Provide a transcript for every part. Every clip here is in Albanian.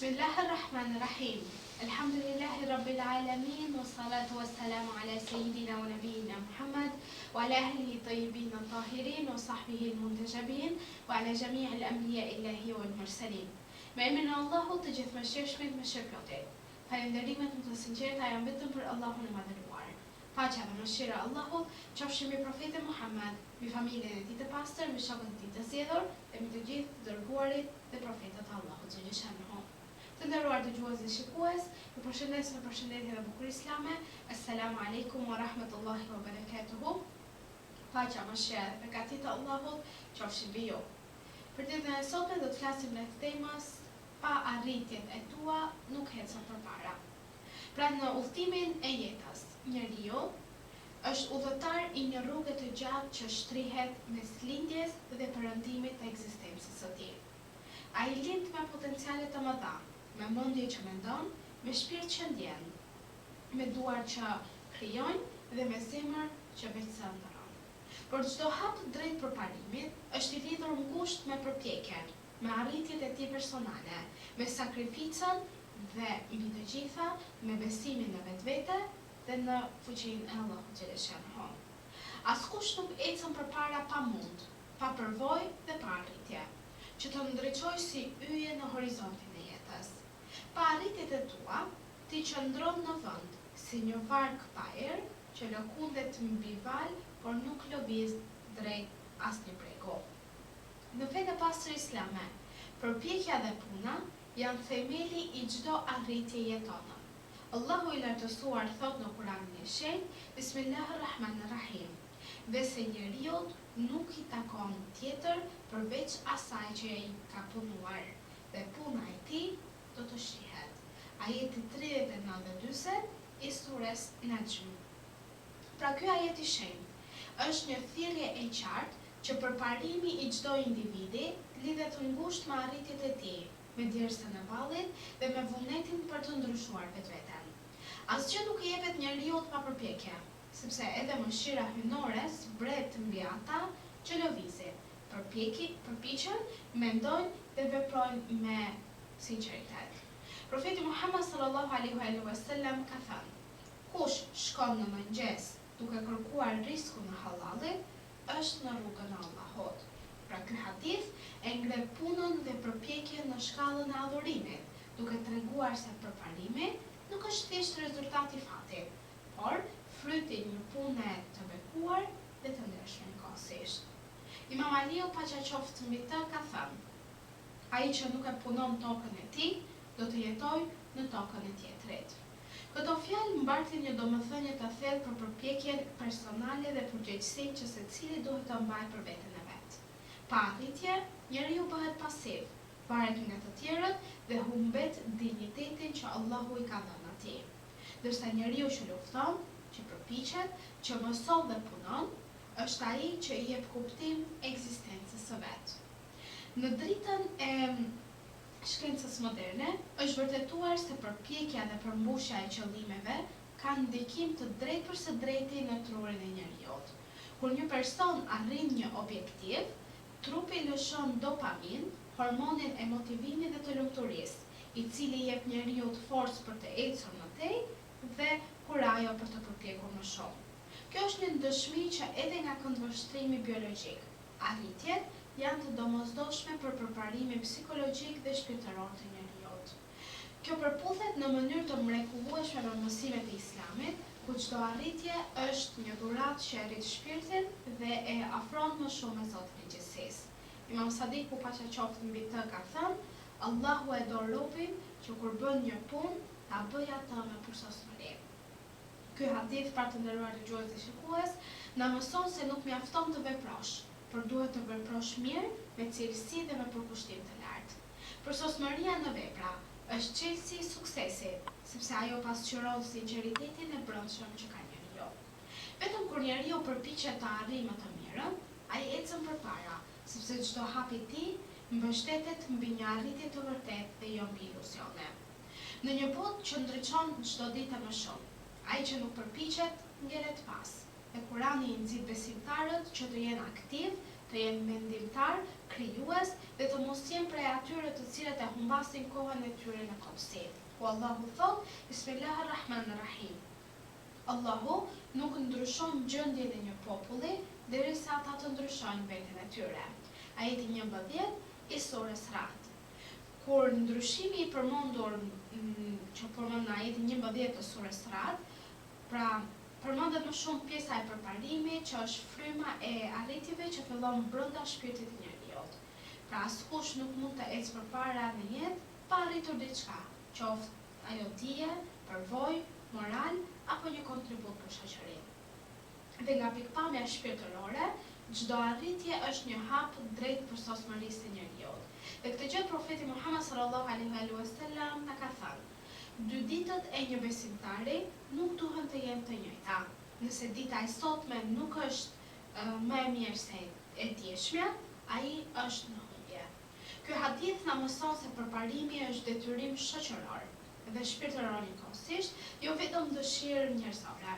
Bismillahirrahmanirrahim. Alhamdulillahi Rabbil Alamin, wa salatu wa salamu ala Sayyidina wa Nabiyina Muhammad, wa ala ahlihi tayyibin tahirin, wa sahbihi al-muntajabin, wa ala jami' al-anbiya illahi wal mursalin. Me emrin e Allahut të gjithëmëshirshmit më shpërplotit. Falënderimet më të sinqerta janë vetëm për Allahun e madhëruar. Paqja dhe mëshira e Allahut qofshin mbi profetin Muhammad, mbi familjen e tij të pastër, mbi shokët e tij të zgjedhur dhe mbi të gjithë të dërguarit dhe profetët e Allahut xhaleshanuhu. Të nderuar dëgjues dhe shikues, ju përshëndes me përshëndetje dhe bukur islame. Assalamu alaikum wa rahmatullahi wa barakatuhu. Paqja, mëshira dhe beqatit e Allahut qofshin mbi ju. Për ditën e sotme do të flasim rreth temës pa arritjet e tua nuk ecën përpara. Pra në udhëtimin e jetës, njeriu është udhëtar i një rruge të gjatë që shtrihet mes lindjes dhe perëndimit të ekzistencës së tij. Ai lind me potenciale të mëdha, me mendje që mendon, me shpirt që ndjen, me duar që krijojnë dhe me zemër që veçson ndron. Por çdo hap drejt përparimit është i lidhur ngushtë me përpjekjen, me arritjet e tij personale, me sakrificën dhe mbi të gjitha me besimin në vetvete dhe në fuqinë e Allahut xhaleshanuhu. Askush nuk ecën përpara pa mund, pa përvojë dhe pa arritje, që të ndriçojë si yje në horizontin e jetës. Pa arritjet e tua, ti qëndron në vend si një varg pa erë që lëkundet mbi val, por nuk lëviz drejt asnjë bregu. Në fenë e pastër islame, përpjekja dhe puna janë themeli i çdo arritje jetone. Allahu i lartësuar thot në Kur'anin e shenjtë, Bismillahirrahmanirrahim, dhe se njeriu nuk i takon tjetër përveç asaj që ai ka punuar, dhe puna e tij do të shihet. Ajeti 39 dhe 40 i surës Najm. Pra ky ajet i shenjtë është një thirrje e qartë që përparimi i çdo individi lidhet ngushtë me arritjet e tij, me djersën e vallit dhe me vullnetin për të ndryshuar vetveten. Asgjë nuk i jepet njeriu pa përpjekje, sepse edhe mëshira hyjnore zbret mbi ata që lëvizin, përpiqen, mendojnë dhe veprojnë me sinqeritet. Profeti Muhammad sallallahu alaihi wasallam ka thënë: kush shkon në mëngjes duke kërkuar riskun në halallit, është në rrugën e Allahut. Pra ky hadith e ngre punën dhe përpjekjen në shkallën e adhurimit, duke treguar se përparimi nuk është thjesht rezultati i fatit, por fryti i një pune të bekuar dhe të ndershme njëkohësisht. Imam Aliu paqja qoftë mbi të ka thënë: ai që nuk e punon tokën e tij, do të jetojë në tokën e tjetrit. Këto fjalë mbartin një domethënie të thellë për përpjekjen personale dhe përgjegjësinë që secili duhet ta mbajë për veten e vet. Pa arritje, njeriu bëhet pasiv, varet nga të tjerët dhe humbet dinjitetin që Allahu i ka dhënë atij. Ndërsa njeriu që lufton, që përpiqet, që mëson dhe punon, është ai që i jep kuptim ekzistencës së vet. Në dritën e shkencës moderne, është vërtetuar se përpjekja dhe përmbushja e qëllimeve ka ndikim të drejtë për së drejti në trurin e njeriut. Kur një person arrin një objektiv, trupi lëshon dopamin, hormonin e motivimit dhe të lumturisë, i cili jep njeriut forcë për të ecur më tej dhe kurajo për të përpjekur më shumë. Kjo është një dëshmi që edhe nga këndvështrimi biologjik, arritjet janë të domosdoshme për përparimin psikologjik dhe shpirtëror të njeriut. Kjo përputhet në mënyrë të mrekullueshme me mësimet e Islamit, ku çdo arritje është një dhuratë që rrit shpirtin dhe e afron më shumë me Zotin e gjithësisë. Imam Sadiku paqja qoftë mbi të ka thënë: Allahu e do robin që kur bën një punë, ta bëj atë me përsosmëri. Ky hadith, për të nderuar dëgjues dhe shikues, na mëson se nuk mjafton të veprosh, por duhet të veprosh mirë, me cilësi dhe me përkushtim të lartë. Përsosmëria në vepra është çelësi i suksesit, sepse ajo pasqyron sinqeritetin e brendshëm që ka njeriu. Vetëm kur njeriu përpiqet të arrijë më të mirën, ai ecën përpara, sepse çdo hap i tij mbështetet mbi një arritje të vërtetë dhe jo mbi iluzione. Në një botë që ndriçon çdo ditë më shumë, ai që nuk përpiqet ngelet pas. Dhe Kurani i nxit besimtarët që të jenë aktiv, të jenë mendimtar, krijues dhe të mos jenë prej atyre të cilët e humbasin kohën e tyre në kopsi. Ku Allahu thot, Bismillahirrahmanirrahim. Allahu nuk ndryshon gjendjen e një populli derisa ata të ndryshojnë veten e tyre. Ajeti 11 i surës Ra'd. Kur ndryshimi i përmendur që përmend në ajetin 11 të surës Ra'd, pra përmendet më shumë pjesa e përparimit, që është fryma e arritjeve që fillon brenda shpirtit të njeriut. Pra askush nuk mund të ecë përpara në jetë pa arritur diçka, qoftë ajo dije, përvojë, moral apo një kontribut për shoqërinë. Dhe nga pikpamja shpirtërore, çdo arritje është një hap drejt përsosmërisë së njeriut. Dhe këtë gjë profeti Muhammed sallallahu alaihi wasallam na ka thënë: dy ditët e një besimtari nuk duhen të jenë të njëjta. Nëse dita e sotme nuk është më e mirë se e djeshmja, ai është në humbje. Ky hadith na mëson se përparimi është detyrim shoqëror dhe shpirtëror njëkohësisht, jo vetëm dëshirë njerëzore.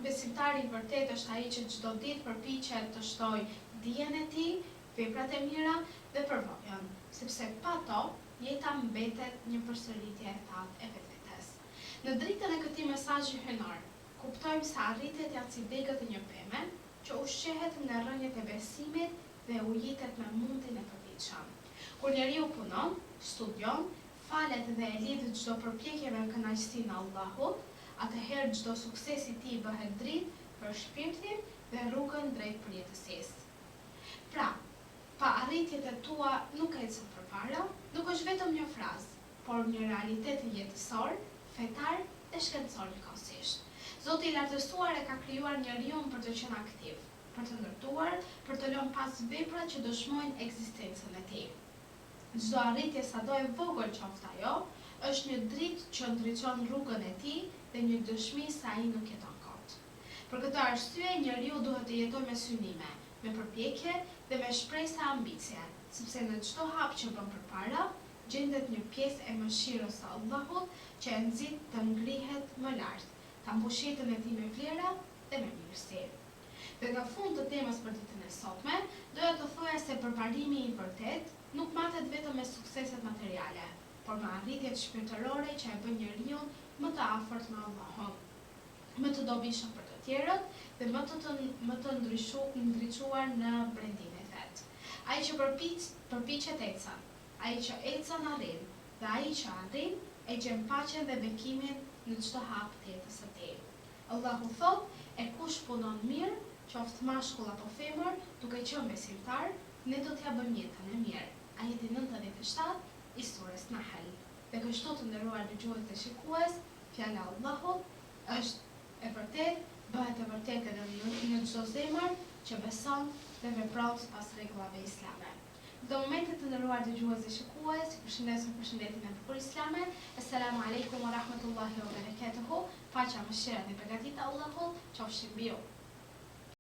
Besimtari i vërtet është ai që çdo ditë përpiqet të shtojë dijen e tij, veprat e mira dhe përvojën, sepse pa to jeta mbetet një përsëritje e thatë e vetvetes. Në dritën e këtij mesazhi hyjnor, kuptojmë se arritjet janë si degët e një peme që ushqehet nga rrënjët e besimit dhe ujitet me mundin e përditshëm. Kur njeriu punon, studion, falet dhe e lidh çdo përpjekje me kënaqësinë e Allahut, atëherë çdo sukses i tij bëhet dritë për shpirtin dhe rrugën drejt përjetësisë. Pra, pa arritjet e tua nuk ecën përpara, nuk është vetëm një frazë, por një realitet jetësor, fetar dhe shkencor njëkohësisht. Zoti i lartësuar e ka krijuar njeriu për të qenë aktiv, për të ndërtuar, për të lënë pas vepra që dëshmojnë ekzistencën e tij. Çdo arritje sado e vogël qoftë ajo, është një dritë që ndriçon rrugën e tij dhe një dëshmi se ai nuk jeton kot. Për këtë arsye, njeriu duhet të jetojë me synime, me përpjekje dhe me shpresë e ambicie, sepse në çdo hap që bën përpara, gjendet një pjesë e mëshirës së Allahut që e nxit të ngrihet më lart, ta mbush jetën e tij me vlera dhe me mirësi. Dhe nga fund të temës për ditën e sotme, doja të thoja se përparimi i vërtet nuk matet vetëm me sukseset materiale, por me arritjet shpirtërore që e bën njeriu më të afërt me Allahun, më të dobishëm për të tjerët dhe më të ndriçuar në brendimin e vet. Ai që përpiqet ecën, ai që ecën arrin, dhe ai që arrin e gjen paqen dhe bekimin në çdo hap të jetës së tij. Allahu thot: e kush punon mirë, qoftë mashkull apo femër, duke qenë besimtar, ne do t'ja bëjmë jetën e mirë. Ajeti 97 i surës Nahl. Dhe kështu të nderuar dëgjues dhe shikues, fjala e Allahut është e vërtetë, bëhet e vërtetë edhe në çdo zemër që beson dhe vepron sipas rregullave islame. Në momentet të nderuar dëgjues dhe shikues, ju përshëndesim përshëndetjen e bukur islame. Assalamu alaikum wa rahmatullahi wa barakatuhu. Paqja, mëshira dhe begatit e Allahut qofshin mbi ju.